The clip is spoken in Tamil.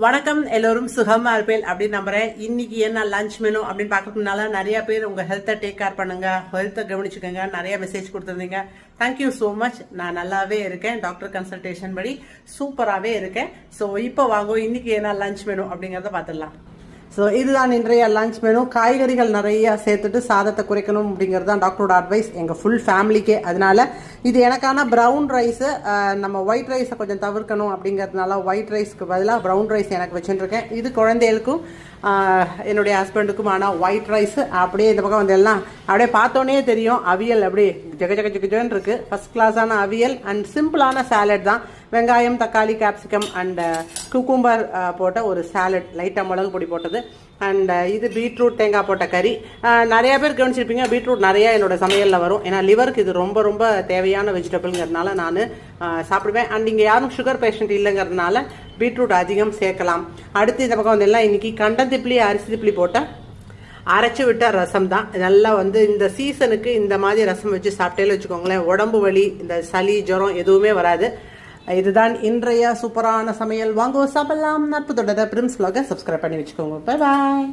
வணக்கம், எல்லோரும் சுகமா இருப்பேன் அப்படின்னு நம்புறேன். இன்னைக்கு என்ன லஞ்ச் மெனு அப்படின்னு பார்க்கறதுனால நிறைய பேர் உங்க ஹெல்த்தை டேக் கேர் பண்ணுங்க, ஹெல்த்தை கவனிச்சுக்கோங்க, நிறைய மெசேஜ் கொடுத்துருந்தீங்க. Thank you so much. நான் நல்லாவே இருக்கேன், டாக்டர் கன்சல்டேஷன் படி சூப்பராகவே இருக்கேன். ஸோ இப்போ வாங்க, இன்னைக்கு என்ன லஞ்ச் மெனு அப்படிங்கிறத பார்த்துடலாம். ஸோ இதுதான் இன்றைய லஞ்ச் மெனு. காய்கறிகள் நிறைய சேர்த்துட்டு சாதத்தை குறைக்கணும் அப்படிங்கிறது தான் டாக்டரோட அட்வைஸ் எங்கள் ஃபுல் ஃபேமிலிக்கே. அதனால இது எனக்கான ப்ரௌன் ரைஸு. நம்ம ஒயிட் ரைஸை கொஞ்சம் தவிர்க்கணும் அப்படிங்கிறதுனால ஒயிட் ரைஸ்க்கு பதிலாக ப்ரௌன் ரைஸ் எனக்கு வச்சுட்டுருக்கேன். இது குழந்தைகளுக்கும் என்னுடைய ஹஸ்பண்டுக்கும். ஆனால் ஒயிட் ரைஸு அப்படியே இந்த பக்கம் வந்து எல்லாம் அப்படியே பார்த்தோன்னே தெரியும். அவியல் அப்படியே ஜக ஜக ஜகஜன்னு இருக்குது. ஃபஸ்ட் கிளாஸான அவியல் அண்ட் சிம்பிளான சாலட் தான். வெங்காயம், தக்காளி, கேப்சிகம் அண்ட் குக்கும்பர் போட்ட ஒரு சாலட், லைட்டாக மிளகு பொடி போட்டது. அண்ட் இது பீட்ரூட் தேங்காய் போட்ட கறி. நிறைய பேர் கவனிச்சிருப்பீங்க, பீட்ரூட் நிறையா என்னோட சமையலில் வரும். ஏன்னா லிவருக்கு இது ரொம்ப ரொம்ப தேவையான வெஜிடபிள்ங்கிறதுனால நான் சாப்பிடுவேன். அண்ட் இங்கே யாரும் சுகர் பேஷண்ட் இல்லைங்கிறதுனால பீட்ரூட் அதிகம் சேர்க்கலாம். அடுத்து இந்த பக்கம் வந்து எல்லாம் இன்னைக்கு கண்டந்திப்பிலி அரிசி திப்பிலி போட்ட அரைச்சி விட்ட ரசம் தான். நல்லா வந்து இந்த சீசனுக்கு இந்த மாதிரி ரசம் வச்சு சாப்பிட்டேன்னு வச்சுக்கோங்களேன், உடம்பு வலி, இந்த சளி, ஜுரம் எதுவுமே வராது. இதுதான் இன்றைய சூப்பரான சமையல். வாங்க சாப்பிடலாம். நட்பு தொடர பிரிம்ஸ் vlog சப்ஸ்கிரைப் பண்ணி வச்சுக்கோங்க. Bye bye.